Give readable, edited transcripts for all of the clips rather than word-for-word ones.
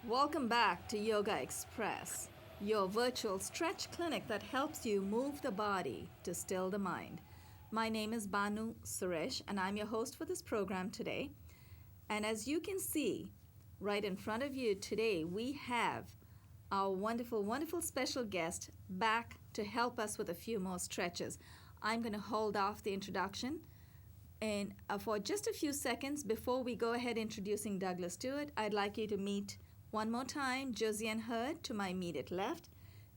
Welcome back to Yogaxpress, your virtual stretch clinic that helps you move the body to still the mind. My name is Banu Suresh, and I'm your host for this program today. And as you can see right in front of you today, we have our wonderful, wonderful special guest back to help us with a few more stretches. I'm going to hold off the introduction. And for just a few seconds before we go ahead introducing Douglas Stewart, I'd like you to meet one more time Josiane Hurd to my immediate left.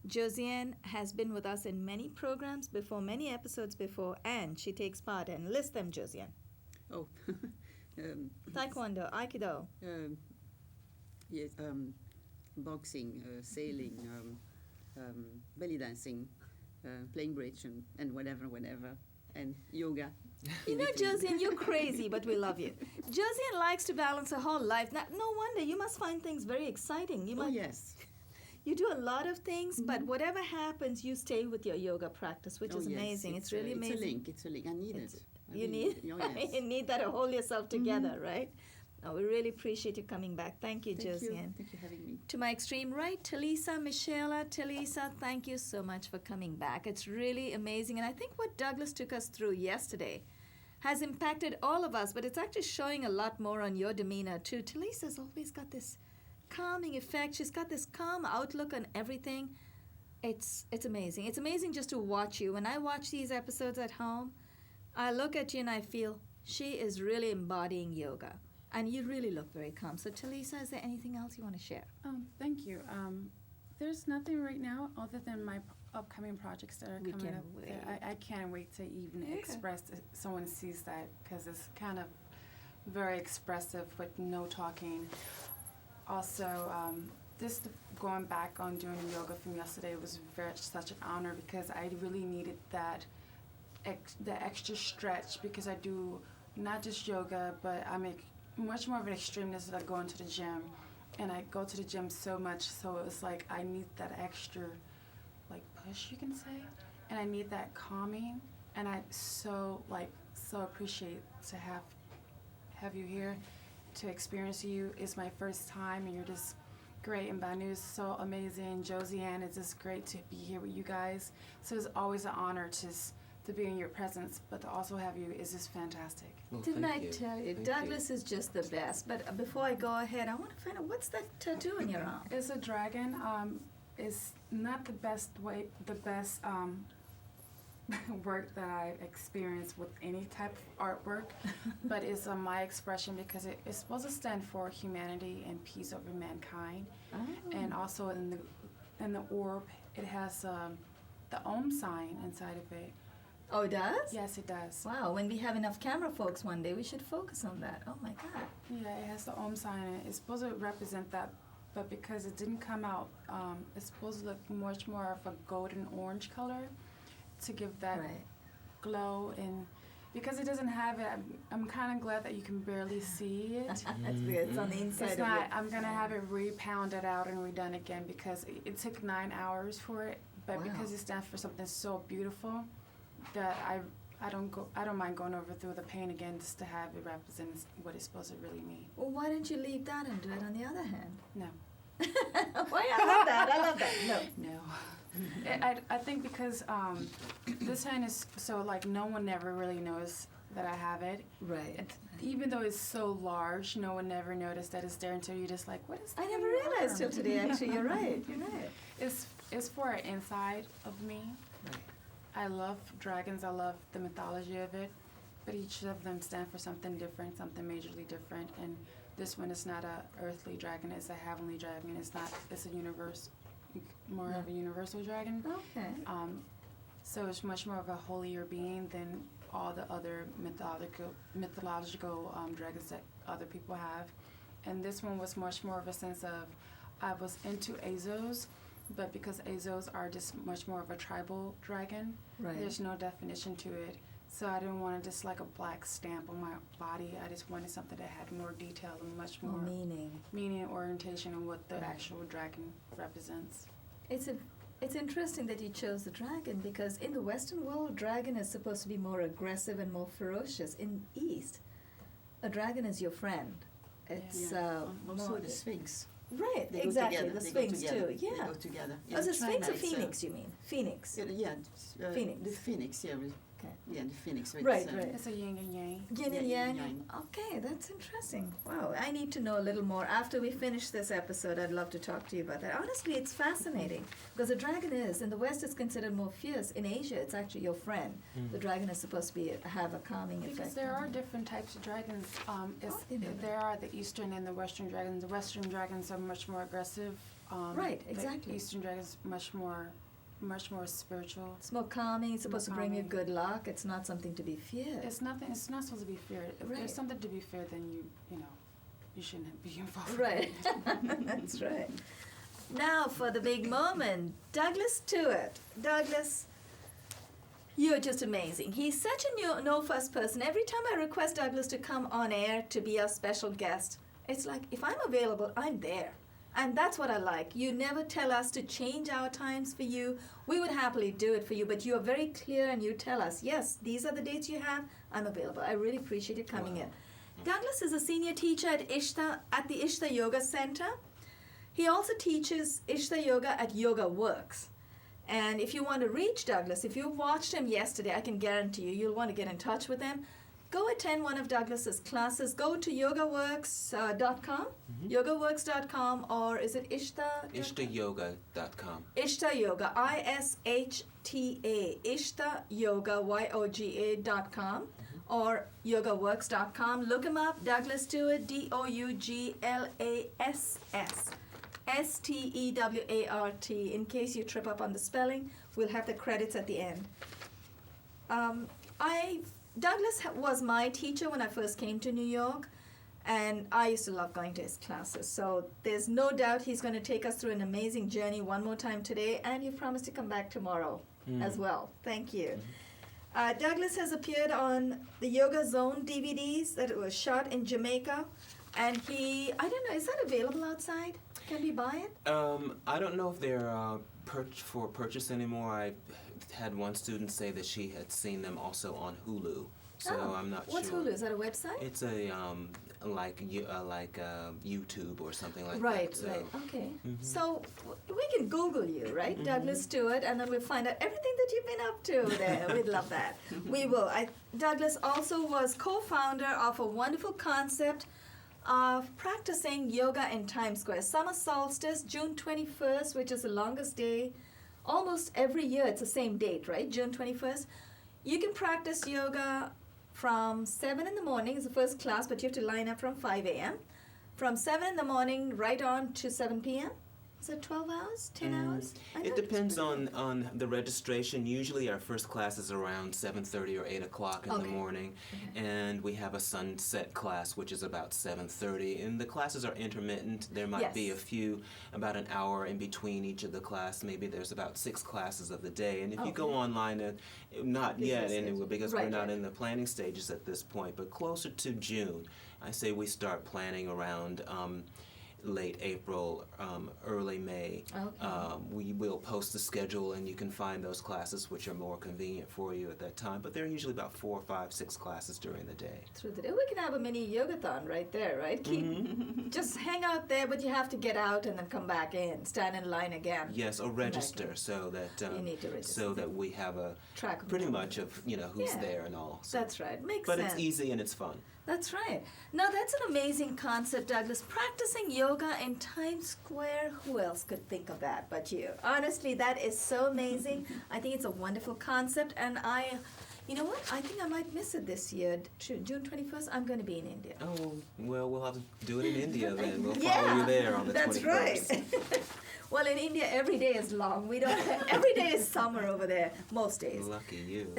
Josiane has been with us in many programs before, many episodes before, and she takes part in, list them, Josiane. Oh. Taekwondo, Aikido. Yes, boxing, sailing, belly dancing, playing bridge, and whatever, and yoga. You know, Josiane, you're crazy, but we love you. Josiane likes to balance her whole life. No wonder, you must find things very exciting. Yes. You do a lot of things, but whatever happens, you stay with your yoga practice, which is amazing. It's really amazing. It's a link. I need it. You need that to hold yourself together, right? No, we really appreciate you coming back. Thank you, Josiane. Thank you for having me. To my extreme right, Talisa Michela. Talisa, thank you so much for coming back. It's really amazing. And I think what Douglas took us through yesterday has impacted all of us, but it's actually showing a lot more on your demeanor, too. Talisa's always got this calming effect. She's got this calm outlook on everything. It's amazing. It's amazing just to watch you. When I watch these episodes at home, I look at you and I feel she is really embodying yoga. And you really look very calm. So, Talisa, is there anything else you want to share? Thank you. There's nothing right now other than my upcoming projects that are coming up. I can't wait to even express if someone sees that, because it's kind of very expressive with no talking. Also, just going back on doing yoga from yesterday was such an honor, because I really needed the extra stretch, because I do not just yoga, but I'm much more of an extremeness that I go into the gym, and I go to the gym so much, so it's like I need that extra push, you can say, and I need that calming, and I so appreciate to have you here, to experience you. It's my first time, and you're just great, and Banu is so amazing. Josiane, it's just great to be here with you guys. So it's always an honor to be in your presence, but to also have you is just fantastic. Well, didn't I tell you? Douglas is just the best. But before I go ahead, I want to find out, what's that tattoo in your arm? It's a dragon. It's not the best work that I experienced with any type of artwork, but it's my expression, because it's supposed to stand for humanity and peace over mankind. Oh. And also in the orb, it has the Om sign inside of it. Oh, it does? Yes, it does. Wow, when we have enough camera folks one day, we should focus on that. Oh, my God. Yeah, it has the Om sign in it. It's supposed to represent that, but because it didn't come out, it's supposed to look much more of a golden orange color to give that glow. And because it doesn't have it, I'm kind of glad that you can barely see it. That's good. It's on the inside it's of not, it. I'm going to have it re-pounded out and redone again, because it took 9 hours for it, but because it stands for something so beautiful, that I don't mind going over through the pain again, just to have it represent what it's supposed to really mean. Well, why don't you leave that and do it on the other hand? No. Why? I love that. No. I think because this hand is so no one ever really knows that I have it. Right. Even though it's so large, no one ever noticed that it's there until you're just like, what is that? I never realized till today. Actually, you're right. It's for an inside of me. Right. I love dragons. I love the mythology of it, but each of them stand for something different, something majorly different. And this one is not a earthly dragon; it's a heavenly dragon. It's a universe, more of a universal dragon. Okay. So it's much more of a holier being than all the other mythological dragons that other people have. And this one was much more of a sense of, I was into Azos, but because Azos are just much more of a tribal dragon, there's no definition to it. So I didn't want just like a black stamp on my body. I just wanted something that had more detail and much more meaning, orientation, and what the actual dragon represents. It's interesting that you chose the dragon, because in the Western world, dragon is supposed to be more aggressive and more ferocious. In East, a dragon is your friend. It's also the Sphinx. Right, they exactly. The Sphinx too. Yeah. They go together. Oh, the Sphinx or Phoenix? You mean Phoenix? Phoenix. The Phoenix. Yeah. Okay. Yeah, the Phoenix. Right. It's a yin and yang. Yin and yang. Okay, that's interesting. Wow, I need to know a little more. After we finish this episode, I'd love to talk to you about that. Honestly, it's fascinating, because a dragon is, in the West, it's considered more fierce. In Asia, it's actually your friend. The dragon is supposed to have a calming effect. Because there are different types of dragons. There are the Eastern and the Western dragons. The Western dragons are much more aggressive. Right, exactly. The Eastern dragons much more spiritual. It's more calming. It's supposed to bring you good luck. It's not something to be feared. It's nothing. It's not supposed to be feared. If there's something to be feared, then you shouldn't be involved. Right. That's right. Now for the big moment, Douglas Stewart. Douglas, you're just amazing. He's such a no-fuss person. Every time I request Douglas to come on air to be our special guest, it's like, if I'm available, I'm there. And that's what I like. You never tell us to change our times for you. We would happily do it for you, but you are very clear and you tell us, yes, these are the dates you have, I'm available. I really appreciate you coming in. Douglas is a senior teacher at the Ishta Yoga Center. He also teaches Ishta Yoga at Yogaworks. And if you want to reach Douglas, if you watched him yesterday, I can guarantee you'll want to get in touch with him. Go attend one of Douglas's classes. Go to yogaworks.com, yogaworks.com, or is it Ishta? ishtayoga.com. Ishta Yoga, ISHTA, Ishta Yoga, YOGA.com, or yogaworks.com. Look him up, Douglas Stewart, DOUGLASS, STEWART. In case you trip up on the spelling, we'll have the credits at the end. Douglas was my teacher when I first came to New York, and I used to love going to his classes. So there's no doubt he's going to take us through an amazing journey one more time today, and you promised to come back tomorrow as well. Thank you. Douglas has appeared on the Yoga Zone DVDs that was shot in Jamaica, and I don't know, is that available outside? Can we buy it? I don't know if they're for purchase anymore. I had one student say that she had seen them also on Hulu, so I'm not sure. What's Hulu? Is that a website? It's a like YouTube or something like right, that. Right. Okay. So we can Google you, right, Douglas Stewart, and then we'll find out everything that you've been up to there. We'd love that. We will. Douglas also was co-founder of a wonderful concept of practicing yoga in Times Square. Summer solstice, June 21st, which is the longest day. Almost every year, it's the same date, right? June 21st. You can practice yoga from 7 in the morning is the first class, but you have to line up from 5 a.m. From 7 in the morning right on to 7 p.m. Is it 12 hours, 10 hours? It depends on the registration. Usually our first class is around 7:30 or 8 o'clock in the morning, and we have a sunset class, which is about 7:30. And the classes are intermittent. There might be a few, about an hour in between each of the class. Maybe there's about 6 classes of the day. And if you go online, not yet, anyway, because we're not in the planning stages at this point, but closer to June, I say we start planning around late April, early May. We will post the schedule, and you can find those classes which are more convenient for you at that time. But there are usually about 4, 5, 6 classes during the day. Through the day. We can have a mini yogathon right there, right? Just hang out there, but you have to get out and then come back in, stand in line again. Yes, or register so that you need to register. So that we have a track pretty much of who's there and all. So. That's right. Makes sense. But it's easy and it's fun. That's right. Now, that's an amazing concept, Douglas. Practicing yoga in Times Square, who else could think of that but you? Honestly, that is so amazing. I think it's a wonderful concept, and you know what? I think I might miss it this year. June 21st, I'm going to be in India. Oh, well, we'll have to do it in India then. We'll follow you there on the 21st. That's right. Well, in India, every day is long. Every day is summer over there, most days. Lucky you.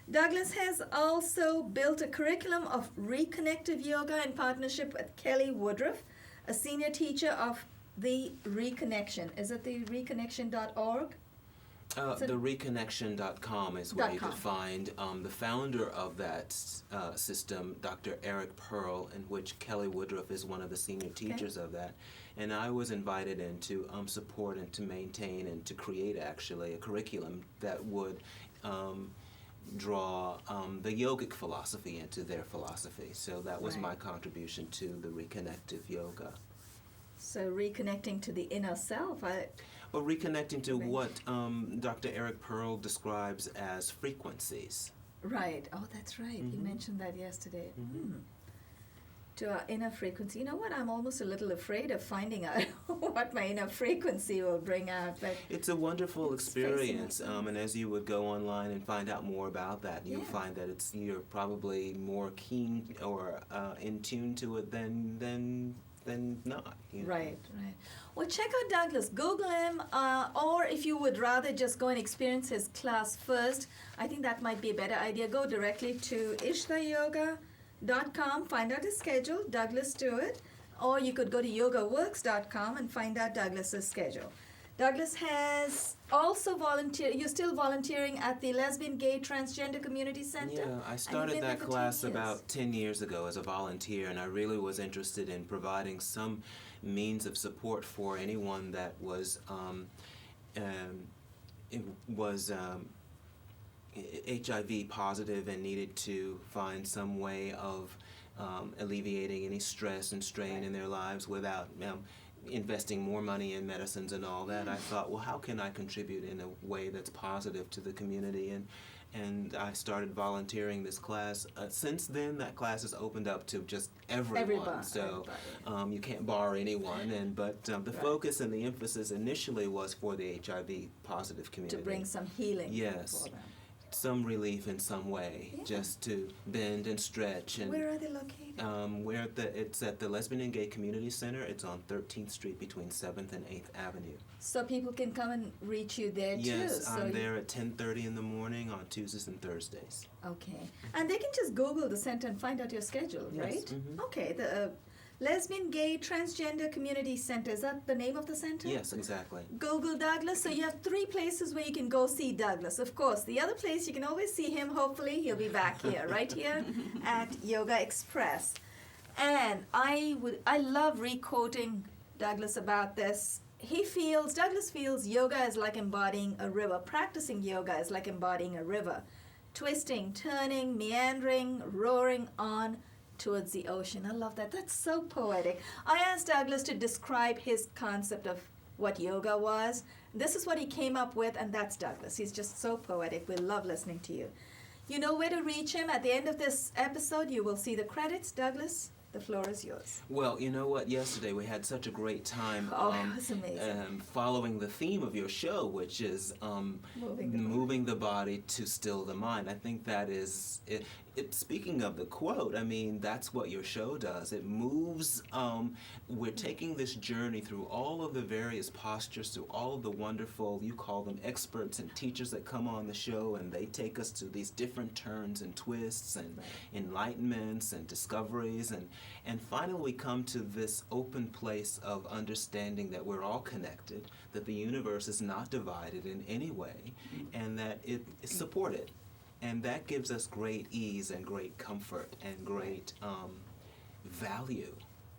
Douglas has also built a curriculum of reconnective yoga in partnership with Kelly Woodruff, a senior teacher of the Reconnection. Is it the reconnection.org? The reconnection.com is where you could find the founder of that system, Dr. Eric Pearl, in which Kelly Woodruff is one of the senior teachers of that. And I was invited in to support and to maintain and to create actually a curriculum that would draw the yogic philosophy into their philosophy. So that was my contribution to the reconnective yoga. So reconnecting to the inner self. Or reconnecting to what Dr. Eric Pearl describes as frequencies. Right. Oh, that's right. You mentioned that yesterday. To our inner frequency. You know what? I'm almost a little afraid of finding out what my inner frequency will bring out. But it's a wonderful experience, and as you would go online and find out more about that, you'll find that you're probably more keen or in tune to it than not. You know? Right. Well, check out Douglas. Google him, or if you would rather just go and experience his class first, I think that might be a better idea. Go directly to ishtayoga.com, find out his schedule, Douglas Stewart, or you could go to yogaworks.com and find out Douglas's schedule. Douglas has also you're still volunteering at the Lesbian, Gay, Transgender Community Center? Yeah, I started that class about 10 years ago as a volunteer, and I really was interested in providing some means of support for anyone that was HIV positive and needed to find some way of alleviating any stress and strain in their lives without investing more money in medicines and all that. I thought, well, how can I contribute in a way that's positive to the community? And I started volunteering this class. Since then, that class has opened up to just everyone. So you can't bar anyone. But the focus and the emphasis initially was for the HIV positive community. To bring some healing. Yes. For them. Some relief in some way, just to bend and stretch. And where are they located? It's at the Lesbian and Gay Community Center. It's on 13th Street between 7th and 8th Avenue. So people can come and reach you there too? Yes, I'm there at 10:30 in the morning on Tuesdays and Thursdays. Okay. And they can just Google the center and find out your schedule, right? Mm-hmm. Okay. The Lesbian, Gay, Transgender Community Center. Is that the name of the center? Yes, exactly. Google Douglas. So you have 3 places where you can go see Douglas. Of course, the other place you can always see him. Hopefully, he'll be back here, right here at Yogaxpress. And I love re-quoting Douglas about this. Douglas feels yoga is like embodying a river. Practicing yoga is like embodying a river. Twisting, turning, meandering, roaring on towards the ocean. I love that. That's so poetic. I asked Douglas to describe his concept of what yoga was. This is what he came up with, and that's Douglas. He's just so poetic. We love listening to you. You know where to reach him. At the end of this episode, you will see the credits. Douglas, the floor is yours. Well, you know what? Yesterday we had such a great time it was amazing. following the theme of your show, which is moving the body to still the mind. I think that is it. Speaking of the quote, I mean, that's what your show does. It moves, we're taking this journey through all of the various postures, through all of the wonderful, you call them experts and teachers that come on the show, and they take us to these different turns and twists and enlightenments and discoveries. And finally we come to this open place of understanding that we're all connected, that the universe is not divided in any way, and that it is supported. And that gives us great ease and great comfort and great value.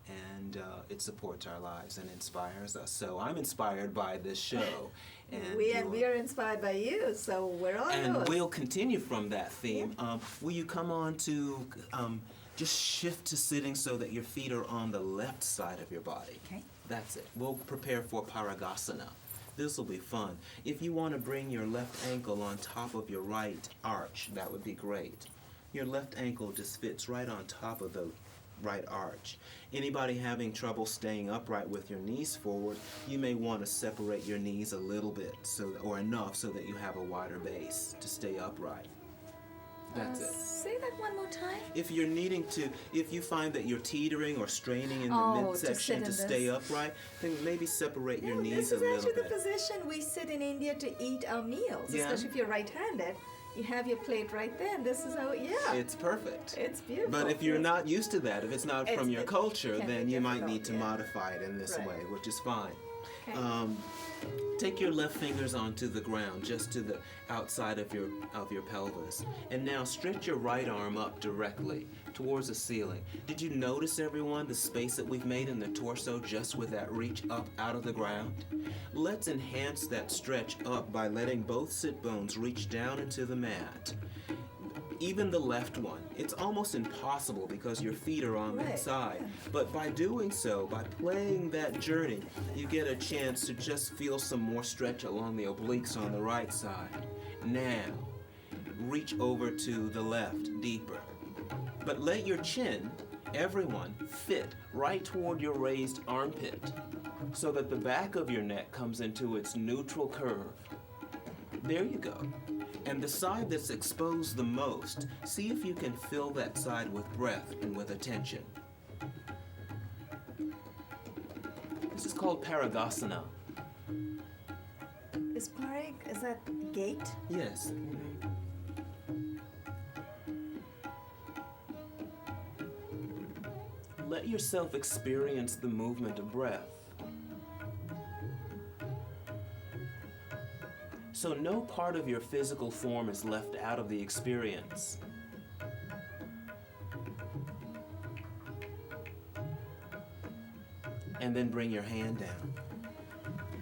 And it supports our lives and inspires us. So I'm inspired by this show. And we are inspired by you, so we're all and yours. We'll continue from that theme. Will you come on to just shift to sitting so that your feet are on the left side of your body? Okay. That's it. We'll prepare for Parigasana. This will be fun. If you want to bring your left ankle on top of your right arch, that would be great. Your left ankle just fits right on top of the right arch. Anybody having trouble staying upright with your knees forward, you may want to separate your knees a little bit or enough so that you have a wider base to stay upright. That's it. Say that one more time. If you find that you're teetering or straining in the midsection to stay upright, then maybe separate your knees a little bit. This is actually the position we sit in India to eat our meals, especially if you're right-handed. You have your plate right there, and this is how, It's perfect. It's beautiful. But if you're not used to that, if it's not from your culture, then you might need to modify it in this way, which is fine. Okay. Take your left fingers onto the ground, just to the outside of your pelvis. And now stretch your right arm up directly towards the ceiling. Did you notice, everyone, the space that we've made in the torso just with that reach up out of the ground? Let's enhance that stretch up by letting both sit bones reach down into the mat. Even the left one. It's almost impossible because your feet are on that side. But by doing so, by playing that journey, you get a chance to just feel some more stretch along the obliques on the right side. Now, reach over to the left deeper. But let your chin, everyone, fit right toward your raised armpit so that the back of your neck comes into its neutral curve. There you go. And the side that's exposed the most, see if you can fill that side with breath and with attention. This is called Paragasana. Is that gait? Yes. Let yourself experience the movement of breath. So no part of your physical form is left out of the experience. And then bring your hand down.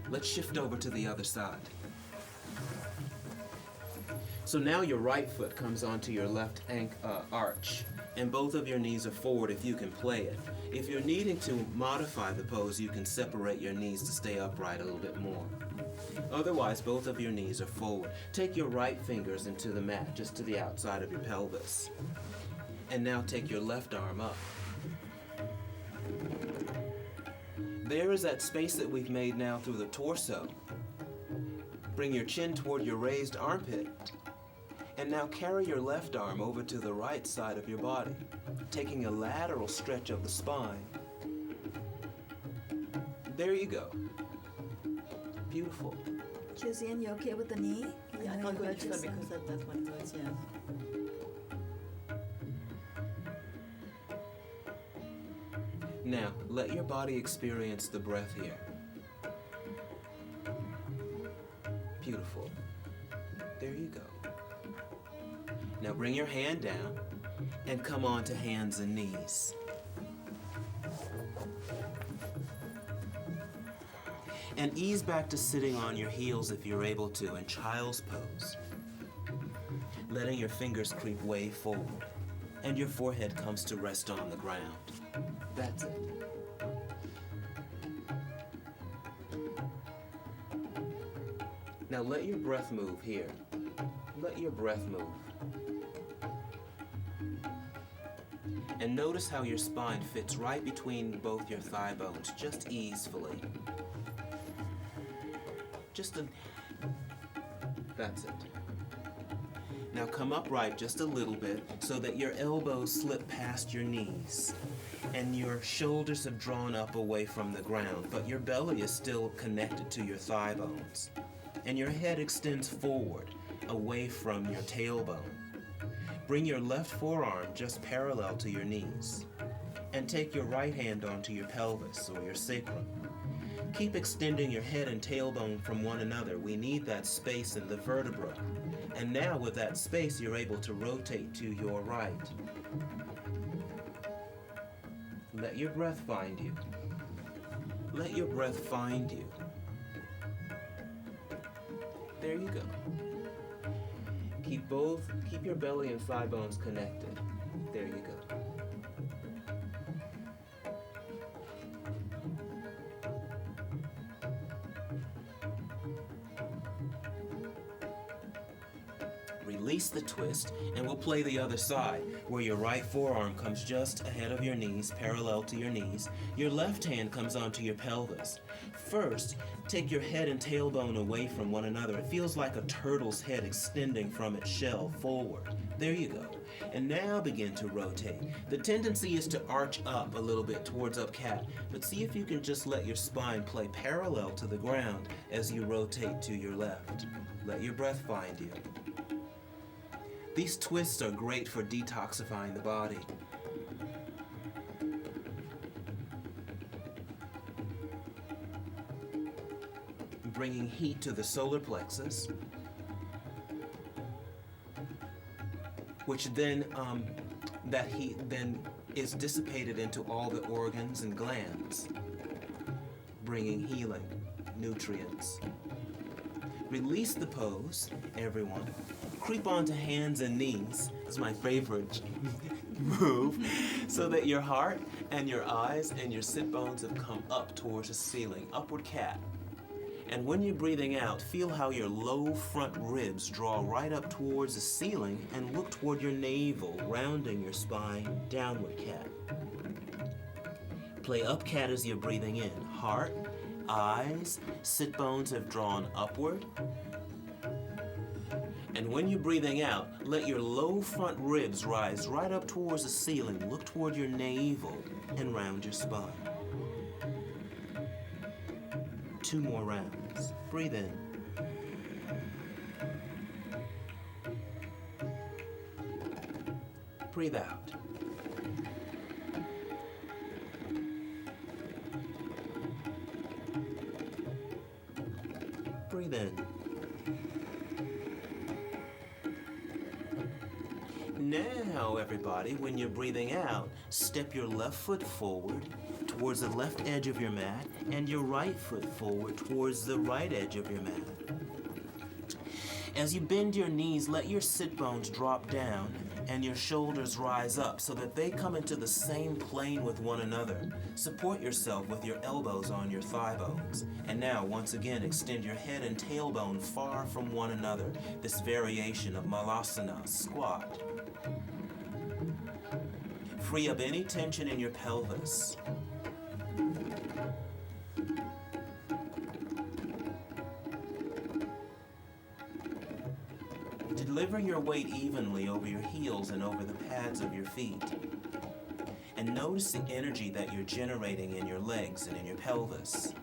Let's shift over to the other side. So now your right foot comes onto your left arch, and both of your knees are forward if you can play it. If you're needing to modify the pose, you can separate your knees to stay upright a little bit more. Otherwise, both of your knees are forward. Take your right fingers into the mat, just to the outside of your pelvis. And now take your left arm up. There is that space that we've made now through the torso. Bring your chin toward your raised armpit. And now carry your left arm over to the right side of your body, taking a lateral stretch of the spine. There you go. Beautiful. Josiane, you okay with the knee? Yeah, I can't go into that because that one hurts, yeah. Now, let your body experience the breath here. Beautiful. There you go. Now bring your hand down and come on to hands and knees. And ease back to sitting on your heels if you're able to in child's pose. Letting your fingers creep way forward and your forehead comes to rest on the ground. That's it. Now let your breath move here. Let your breath move. And notice how your spine fits right between both your thigh bones, just easefully. That's it. Now come upright just a little bit so that your elbows slip past your knees and your shoulders have drawn up away from the ground, but your belly is still connected to your thigh bones. And your head extends forward, away from your tailbone. Bring your left forearm just parallel to your knees. And take your right hand onto your pelvis or your sacrum. Keep extending your head and tailbone from one another. We need that space in the vertebra. And now with that space, you're able to rotate to your right. Let your breath find you. Let your breath find you. There you go. Keep your belly and thigh bones connected. There you go. Release the twist, and we'll play the other side, where your right forearm comes just ahead of your knees, parallel to your knees. Your left hand comes onto your pelvis. First, take your head and tailbone away from one another. It feels like a turtle's head extending from its shell forward. There you go. And now begin to rotate. The tendency is to arch up a little bit towards up cat, but see if you can just let your spine play parallel to the ground as you rotate to your left. Let your breath find you. These twists are great for detoxifying the body. bringing heat to the solar plexus, which then, that heat then is dissipated into all the organs and glands, bringing healing, nutrients. Release the pose, everyone. Creep onto hands and knees. This is my favorite move. So that your heart and your eyes and your sit bones have come up towards the ceiling. Upward cat. And when you're breathing out, feel how your low front ribs draw right up towards the ceiling and look toward your navel, rounding your spine. Downward cat. Play up cat as you're breathing in. Heart, eyes, sit bones have drawn upward. And when you're breathing out, let your low front ribs rise right up towards the ceiling. Look toward your navel and round your spine. 2 more rounds. Breathe in. Breathe out. Breathe in. Now, everybody, when you're breathing out, step your left foot forward towards the left edge of your mat and your right foot forward towards the right edge of your mat. As you bend your knees, let your sit bones drop down and your shoulders rise up so that they come into the same plane with one another. Support yourself with your elbows on your thigh bones. And now, once again, extend your head and tailbone far from one another. This variation of Malasana, squat. Free up any tension in your pelvis. Deliver your weight evenly over your heels and over the pads of your feet. And notice the energy that you're generating in your legs and in your pelvis.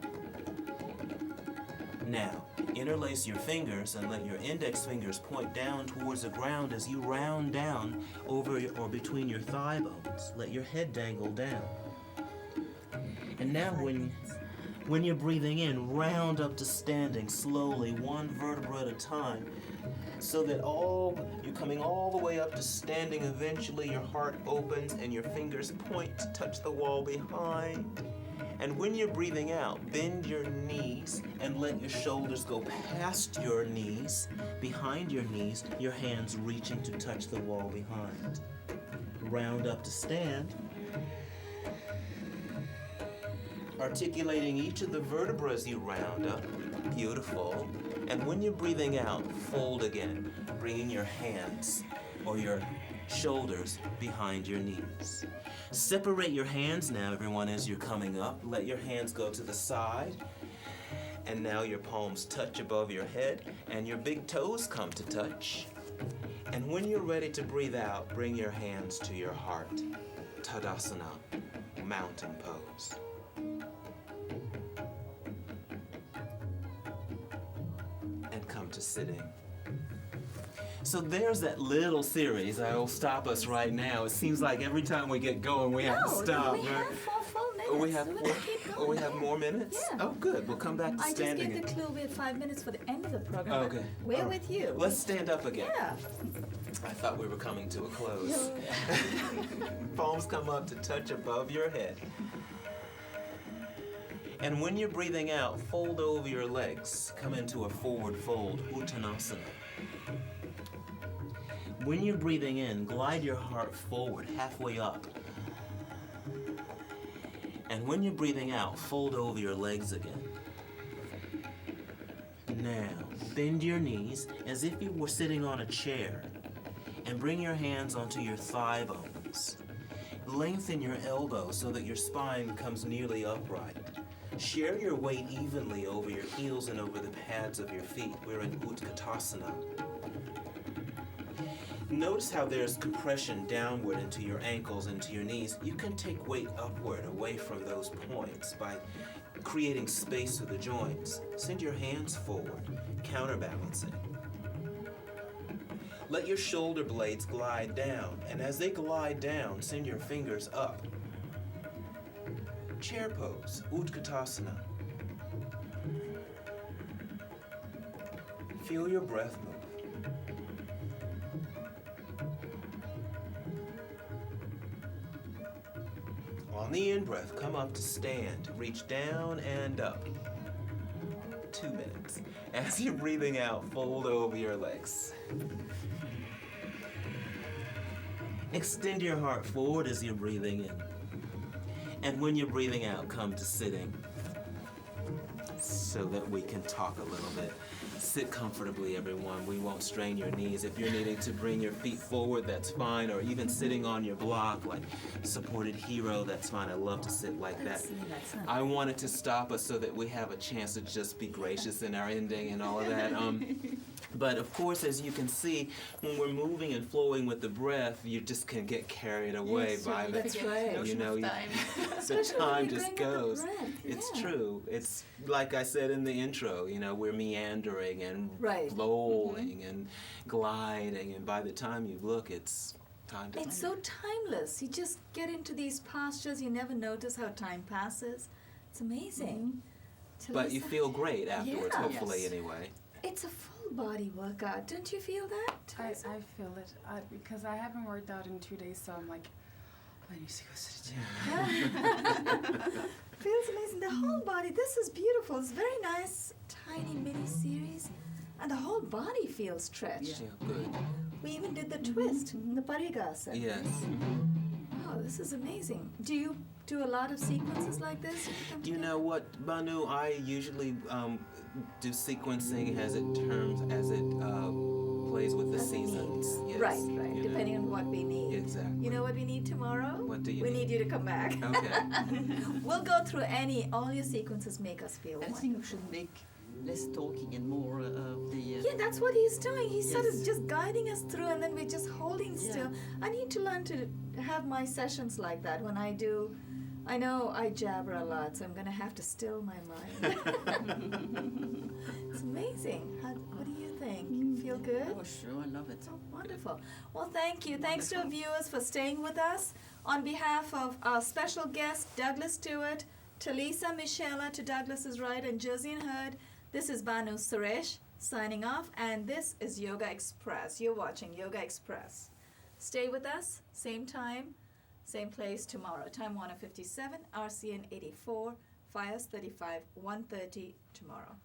Now, interlace your fingers and let your index fingers point down towards the ground as you round down over or between your thigh bones. Let your head dangle down. And now when you're breathing in, round up to standing slowly, one vertebra at a time, so that you're coming all the way up to standing. Eventually your heart opens and your fingers point to touch the wall behind. And when you're breathing out, bend your knees and let your shoulders go past your knees, behind your knees, your hands reaching to touch the wall behind. Round up to stand. Articulating each of the vertebrae as you round up. Beautiful. And when you're breathing out, fold again, bringing your hands or your shoulders behind your knees. Separate your hands now, everyone, as you're coming up. Let your hands go to the side. And now your palms touch above your head and your big toes come to touch. And when you're ready to breathe out, bring your hands to your heart. Tadasana, mountain pose. And come to sitting. So there's that little series. I will stop us right now. It seems like every time we get going, we have to stop. We have 4 full minutes. We have more minutes? Yeah. Oh, good. We'll come back to standing. I just gave the clue we had 5 minutes for the end of the program. Okay. We're with you. Let's stand up again. Yeah. I thought we were coming to a close. Palms come up to touch above your head. And when you're breathing out, fold over your legs. Come into a forward fold, Uttanasana. When you're breathing in, glide your heart forward, halfway up. And when you're breathing out, fold over your legs again. Now, bend your knees as if you were sitting on a chair and bring your hands onto your thigh bones. Lengthen your elbows so that your spine comes nearly upright. Share your weight evenly over your heels and over the pads of your feet. We're in Utkatasana. Notice how there's compression downward into your ankles, into your knees. You can take weight upward, away from those points by creating space with the joints. Send your hands forward, counterbalancing. Let your shoulder blades glide down, and as they glide down, send your fingers up. Chair pose, Utkatasana. feel your breath move. On the in-breath, come up to stand. Reach down and up. 2 minutes. As you're breathing out, fold over your legs. Extend your heart forward as you're breathing in. And when you're breathing out, come to sitting so that we can talk a little bit. Sit comfortably, everyone. We won't strain your knees. If you're needing to bring your feet forward, that's fine. Or even sitting on your block like supported hero, that's fine. I love to sit like that. I wanted to stop us so that we have a chance to just be gracious in our ending and all of that. But of course, as you can see, when we're moving and flowing with the breath, you just can get carried away by the, that's right. you know, the time just goes. It's true. It's like I said in the intro, you know, we're meandering and flowing and gliding, and by the time you look, it's time to. It's so timeless. You just get into these postures, you never notice how time passes. It's amazing. But you feel great afterwards, hopefully, anyway. It's a full body workout. Don't you feel that? I feel it because I haven't worked out in 2 days, so I'm like, I need to go sit down. Feels amazing. The whole body. This is beautiful. It's very nice, tiny mini series, and the whole body feels stretched. Yeah, good. We even did the twist, the parigasa. Yes. Oh, this is amazing. Do you do a lot of sequences like this? You know what, Banu? I usually do sequencing as it plays with the seasons. Yes. Right. Depending on what we need. Exactly. You know what we need tomorrow? What do you We need? need you to come back. Okay. We'll go through all your sequences make us feel I wonderful. think we should make less talking and more of the. Yeah, that's what he's doing. He's sort of just guiding us through, and then we're just holding still. I need to learn to have my sessions like that when I do. I know I jabber a lot, so I'm going to have to still my mind. It's amazing. What do you think? You feel good? Oh, sure, I love it. Oh, wonderful. Well, thank you. Thanks to our viewers for staying with us. On behalf of our special guest, Douglas Stewart, Talisa Michela to Douglas's right, and Josiane Hurd, this is Banu Suresh signing off, and this is Yoga Express. You're watching Yoga Express. Stay with us, same time, same place tomorrow. Time Warner 57, RCN 84, Fios 35, 1:30 tomorrow.